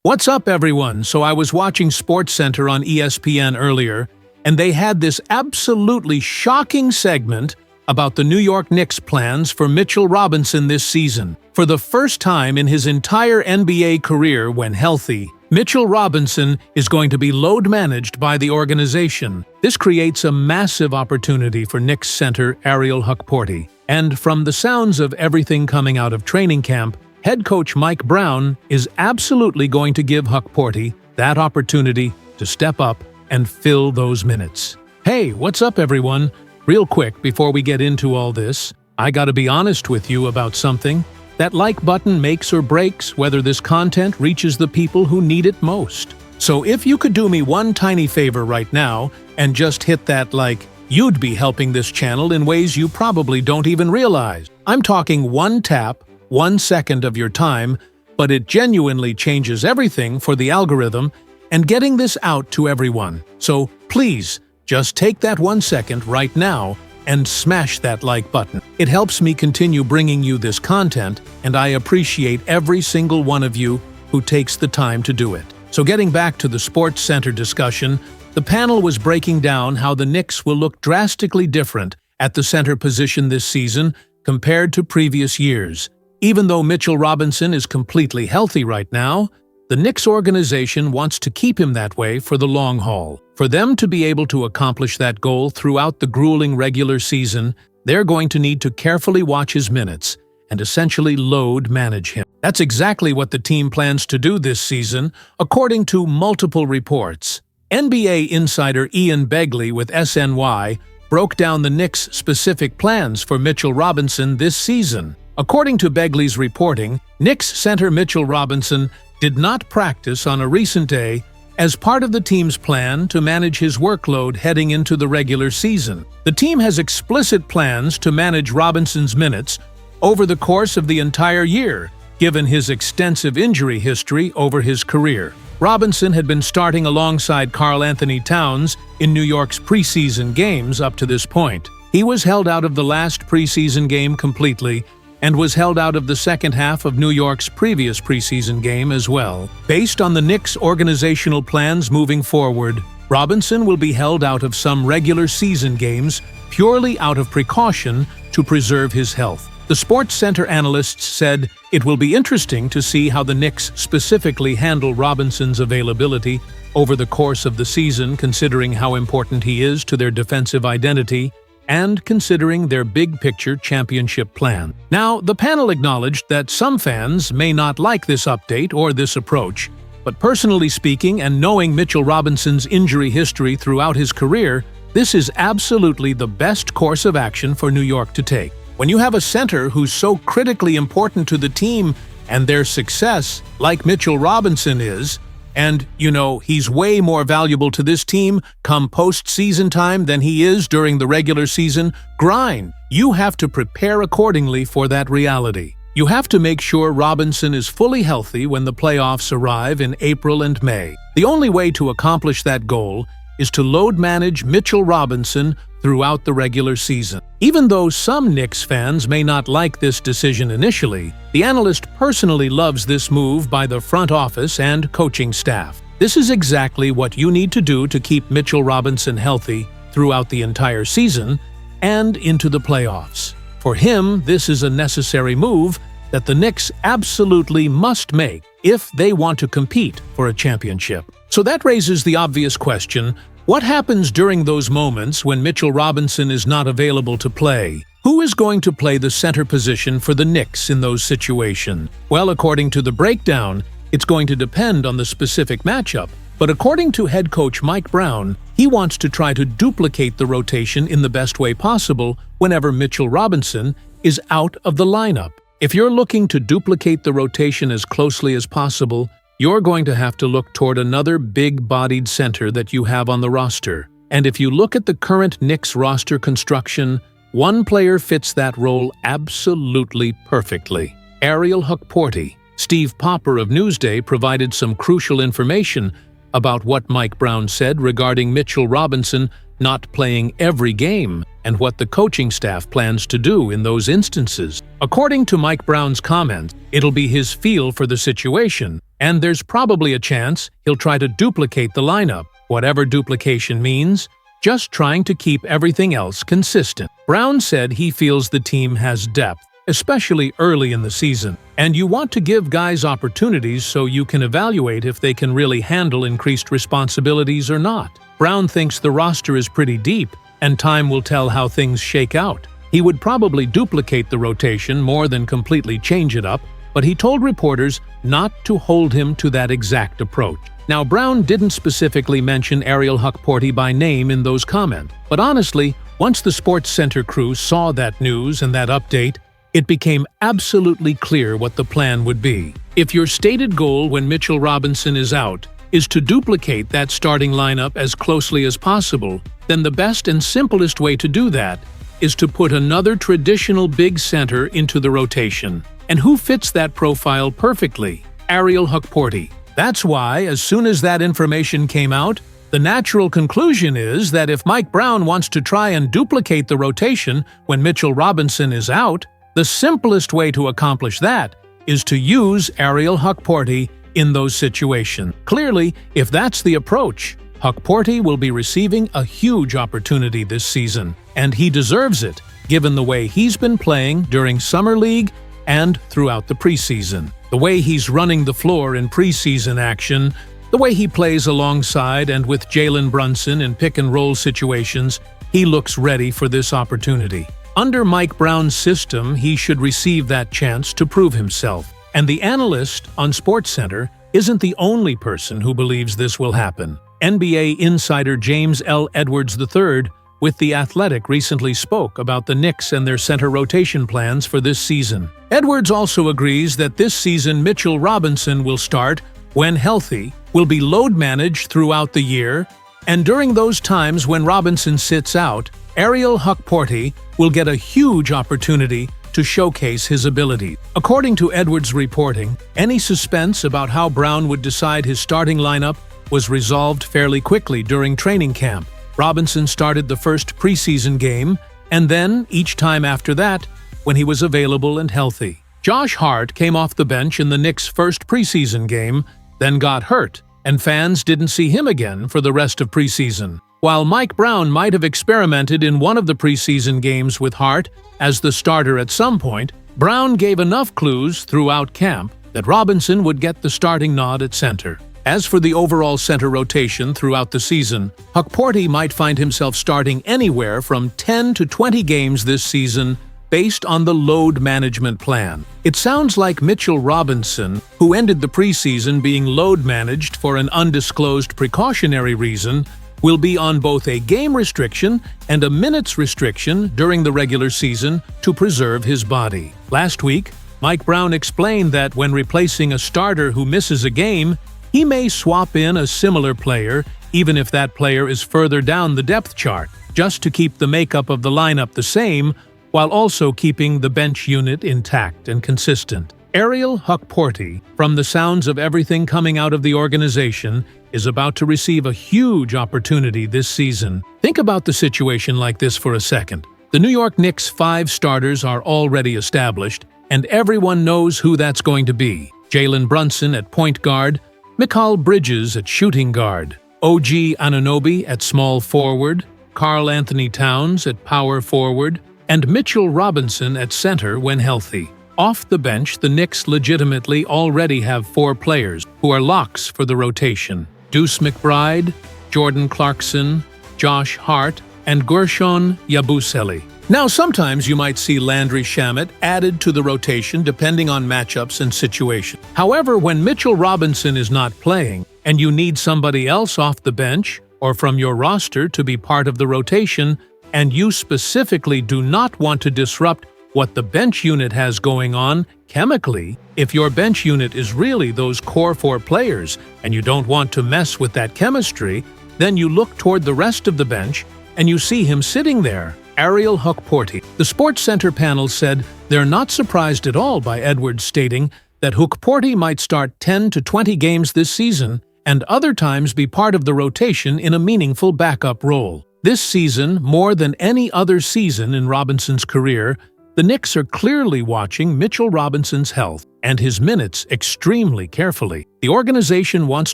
What's up, everyone? So I was watching SportsCenter on ESPN earlier, and they had this absolutely shocking segment about the New York Knicks' plans for Mitchell Robinson this season. For the first time in his entire NBA career when healthy, Mitchell Robinson is going to be load managed by the organization. This creates a massive opportunity for Knicks center Ariel Hukporti. And from the sounds of everything coming out of training camp, head coach Mike Brown is absolutely going to give Hukporti that opportunity to step up and fill those minutes. Hey, what's up, everyone? Real quick, before we get into all this, I gotta be honest with you about something. That like button makes or breaks whether this content reaches the people who need it most. So if you could do me one tiny favor right now and just hit that like, you'd be helping this channel in ways you probably don't even realize. I'm talking one tap, 1 second of your time, but it genuinely changes everything for the algorithm and getting this out to everyone. So please, just take that 1 second right now and smash that like button. It helps me continue bringing you this content, and I appreciate every single one of you who takes the time to do it. So getting back to the SportsCenter discussion, the panel was breaking down how the Knicks will look drastically different at the center position this season compared to previous years. Even though Mitchell Robinson is completely healthy right now, the Knicks organization wants to keep him that way for the long haul. For them to be able to accomplish that goal throughout the grueling regular season, they're going to need to carefully watch his minutes and essentially load manage him. That's exactly what the team plans to do this season, according to multiple reports. NBA insider Ian Begley with SNY broke down the Knicks' specific plans for Mitchell Robinson this season. According to Begley's reporting, Knicks center Mitchell Robinson did not practice on a recent day as part of the team's plan to manage his workload heading into the regular season. The team has explicit plans to manage Robinson's minutes over the course of the entire year, given his extensive injury history over his career. Robinson had been starting alongside Karl-Anthony Towns in New York's preseason games up to this point. He was held out of the last preseason game completely and was held out of the second half of New York's previous preseason game as well. Based on the Knicks' organizational plans moving forward, Robinson will be held out of some regular season games purely out of precaution to preserve his health. The SportsCenter analysts said it will be interesting to see how the Knicks specifically handle Robinson's availability over the course of the season, considering how important he is to their defensive identity and considering their big-picture championship plan. Now, the panel acknowledged that some fans may not like this update or this approach, but personally speaking and knowing Mitchell Robinson's injury history throughout his career, this is absolutely the best course of action for New York to take. When you have a center who's so critically important to the team and their success, like Mitchell Robinson is, and, he's way more valuable to this team come post-season time than he is during the regular season grind. You have to prepare accordingly for that reality. You have to make sure Robinson is fully healthy when the playoffs arrive in April and May. The only way to accomplish that goal is to load manage Mitchell Robinson throughout the regular season. Even though some Knicks fans may not like this decision initially, the analyst personally loves this move by the front office and coaching staff. This is exactly what you need to do to keep Mitchell Robinson healthy throughout the entire season and into the playoffs. For him, this is a necessary move that the Knicks absolutely must make if they want to compete for a championship. So that raises the obvious question: what happens during those moments when Mitchell Robinson is not available to play? Who is going to play the center position for the Knicks in those situations? Well, according to the breakdown, it's going to depend on the specific matchup. But according to head coach Mike Brown, he wants to try to duplicate the rotation in the best way possible whenever Mitchell Robinson is out of the lineup. If you're looking to duplicate the rotation as closely as possible, you're going to have to look toward another big-bodied center that you have on the roster. And if you look at the current Knicks roster construction, one player fits that role absolutely perfectly: Ariel Hukporti. Steve Popper of Newsday provided some crucial information about what Mike Brown said regarding Mitchell Robinson not playing every game and what the coaching staff plans to do in those instances. According to Mike Brown's comments, it'll be his feel for the situation, and there's probably a chance he'll try to duplicate the lineup, whatever duplication means, just trying to keep everything else consistent. Brown said he feels the team has depth, especially early in the season, and you want to give guys opportunities so you can evaluate if they can really handle increased responsibilities or not. Brown thinks the roster is pretty deep, and time will tell how things shake out. He would probably duplicate the rotation more than completely change it up, but he told reporters not to hold him to that exact approach. Now, Brown didn't specifically mention Ariel Hukporti by name in those comments, but honestly, once the Sports Center crew saw that news and that update, it became absolutely clear what the plan would be. If your stated goal when Mitchell Robinson is out is to duplicate that starting lineup as closely as possible, then the best and simplest way to do that is to put another traditional big center into the rotation. And who fits that profile perfectly? Ariel Hukporti. That's why, as soon as that information came out, the natural conclusion is that if Mike Brown wants to try and duplicate the rotation when Mitchell Robinson is out, the simplest way to accomplish that is to use Ariel Hukporti in those situations. Clearly, if that's the approach, Hukporti will be receiving a huge opportunity this season, and he deserves it, given the way he's been playing during Summer League and throughout the preseason. The way he's running the floor in preseason action, the way he plays alongside and with Jalen Brunson in pick-and-roll situations, he looks ready for this opportunity. Under Mike Brown's system, he should receive that chance to prove himself. And the analyst on SportsCenter isn't the only person who believes this will happen. NBA insider James L. Edwards III with The Athletic recently spoke about the Knicks and their center rotation plans for this season. Edwards also agrees that this season Mitchell Robinson will start, when healthy, will be load managed throughout the year, and during those times when Robinson sits out, Ariel Hukporti will get a huge opportunity to showcase his ability. According to Edwards' reporting, any suspense about how Brown would decide his starting lineup was resolved fairly quickly during training camp. Robinson started the first preseason game, and then, each time after that, when he was available and healthy. Josh Hart came off the bench in the Knicks' first preseason game, then got hurt, and fans didn't see him again for the rest of preseason. While Mike Brown might have experimented in one of the preseason games with Hart as the starter at some point, Brown gave enough clues throughout camp that Robinson would get the starting nod at center. As for the overall center rotation throughout the season, Hukporti might find himself starting anywhere from 10 to 20 games this season based on the load management plan. It sounds like Mitchell Robinson, who ended the preseason being load managed for an undisclosed precautionary reason, will be on both a game restriction and a minutes restriction during the regular season to preserve his body. Last week, Mike Brown explained that when replacing a starter who misses a game, he may swap in a similar player, even if that player is further down the depth chart, just to keep the makeup of the lineup the same, while also keeping the bench unit intact and consistent. Ariel Hukporti, from the sounds of everything coming out of the organization, is about to receive a huge opportunity this season. Think about the situation like this for a second. The New York Knicks' 5 starters are already established, and everyone knows who that's going to be. Jalen Brunson at point guard, Mikal Bridges at shooting guard, OG Anunoby at small forward, Karl Anthony Towns at power forward, and Mitchell Robinson at center when healthy. Off the bench, the Knicks legitimately already have 4 players who are locks for the rotation: Deuce McBride, Jordan Clarkson, Josh Hart, and Gershon Yabusele. Now, sometimes you might see Landry Shamet added to the rotation depending on matchups and situation. However, when Mitchell Robinson is not playing, and you need somebody else off the bench or from your roster to be part of the rotation, and you specifically do not want to disrupt what the bench unit has going on chemically, if your bench unit is really those core 4 players and you don't want to mess with that chemistry, then you look toward the rest of the bench and you see him sitting there, Ariel Hukporti. The SportsCenter panel said they're not surprised at all by Edwards stating that Hukporti might start 10 to 20 games this season and other times be part of the rotation in a meaningful backup role. This season, more than any other season in Robinson's career, The Knicks are clearly watching Mitchell Robinson's health and his minutes extremely carefully. The organization wants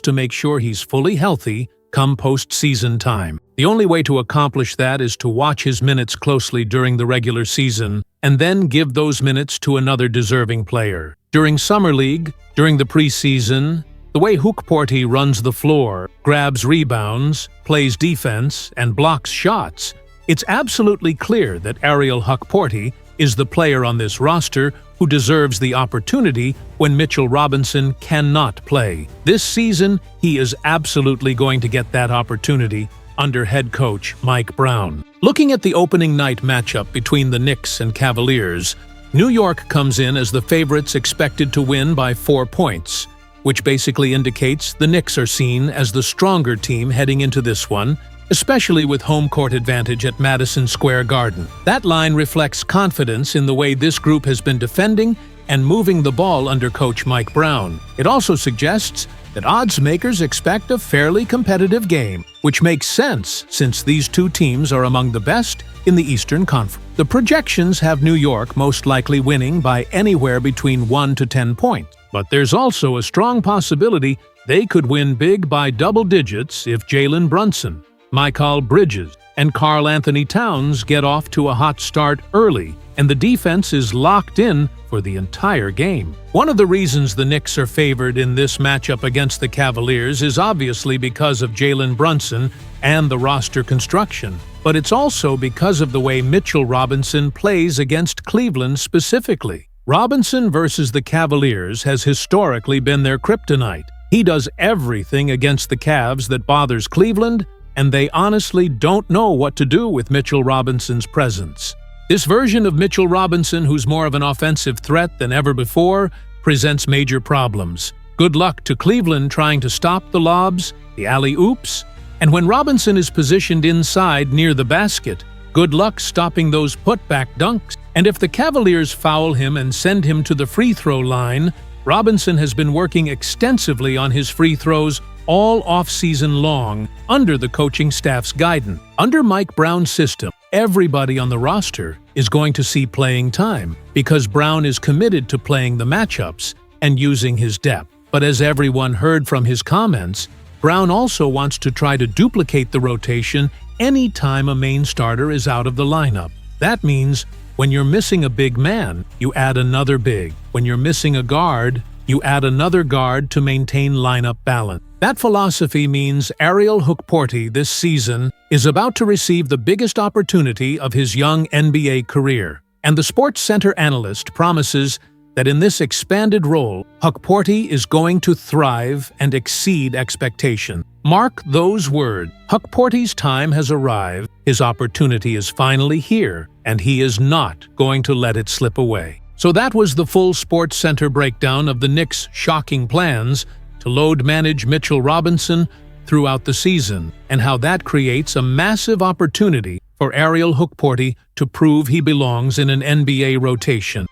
to make sure he's fully healthy come postseason time. The only way to accomplish that is to watch his minutes closely during the regular season and then give those minutes to another deserving player. During Summer League, during the preseason, the way Hukporti runs the floor, grabs rebounds, plays defense, and blocks shots, it's absolutely clear that Ariel Hukporti is the player on this roster who deserves the opportunity when Mitchell Robinson cannot play. This season, he is absolutely going to get that opportunity under head coach Mike Brown. Looking at the opening night matchup between the Knicks and Cavaliers, New York comes in as the favorites expected to win by 4 points, which basically indicates the Knicks are seen as the stronger team heading into this one, especially with home court advantage at Madison Square Garden. That line reflects confidence in the way this group has been defending and moving the ball under coach Mike Brown. It also suggests that odds makers expect a fairly competitive game, which makes sense since these two teams are among the best in the Eastern Conference. The projections have New York most likely winning by anywhere between 1 to 10 points, but there's also a strong possibility they could win big by double digits if Jalen Brunson, Mikal Bridges, and Karl Anthony Towns get off to a hot start early, and the defense is locked in for the entire game. One of the reasons the Knicks are favored in this matchup against the Cavaliers is obviously because of Jalen Brunson and the roster construction, but it's also because of the way Mitchell Robinson plays against Cleveland specifically. Robinson versus the Cavaliers has historically been their kryptonite. He does everything against the Cavs that bothers Cleveland, and they honestly don't know what to do with Mitchell Robinson's presence. This version of Mitchell Robinson, who's more of an offensive threat than ever before, presents major problems. Good luck to Cleveland trying to stop the lobs, the alley-oops, and when Robinson is positioned inside near the basket, good luck stopping those putback dunks. And if the Cavaliers foul him and send him to the free throw line, Robinson has been working extensively on his free throws all off-season long under the coaching staff's guidance. Under Mike Brown's system, everybody on the roster is going to see playing time because Brown is committed to playing the matchups and using his depth. But as everyone heard from his comments, Brown also wants to try to duplicate the rotation anytime a main starter is out of the lineup. That means when you're missing a big man, you add another big. When you're missing a guard, you add another guard to maintain lineup balance. That philosophy means Ariel Hukporti this season is about to receive the biggest opportunity of his young NBA career. And the Sports Center analyst promises that in this expanded role, Hukporti is going to thrive and exceed expectation. Mark those words. Hukporti's time has arrived, his opportunity is finally here, and he is not going to let it slip away. So that was the full Sports Center breakdown of the Knicks' shocking plans to load manage Mitchell Robinson throughout the season, and how that creates a massive opportunity for Ariel Hukporti to prove he belongs in an NBA rotation.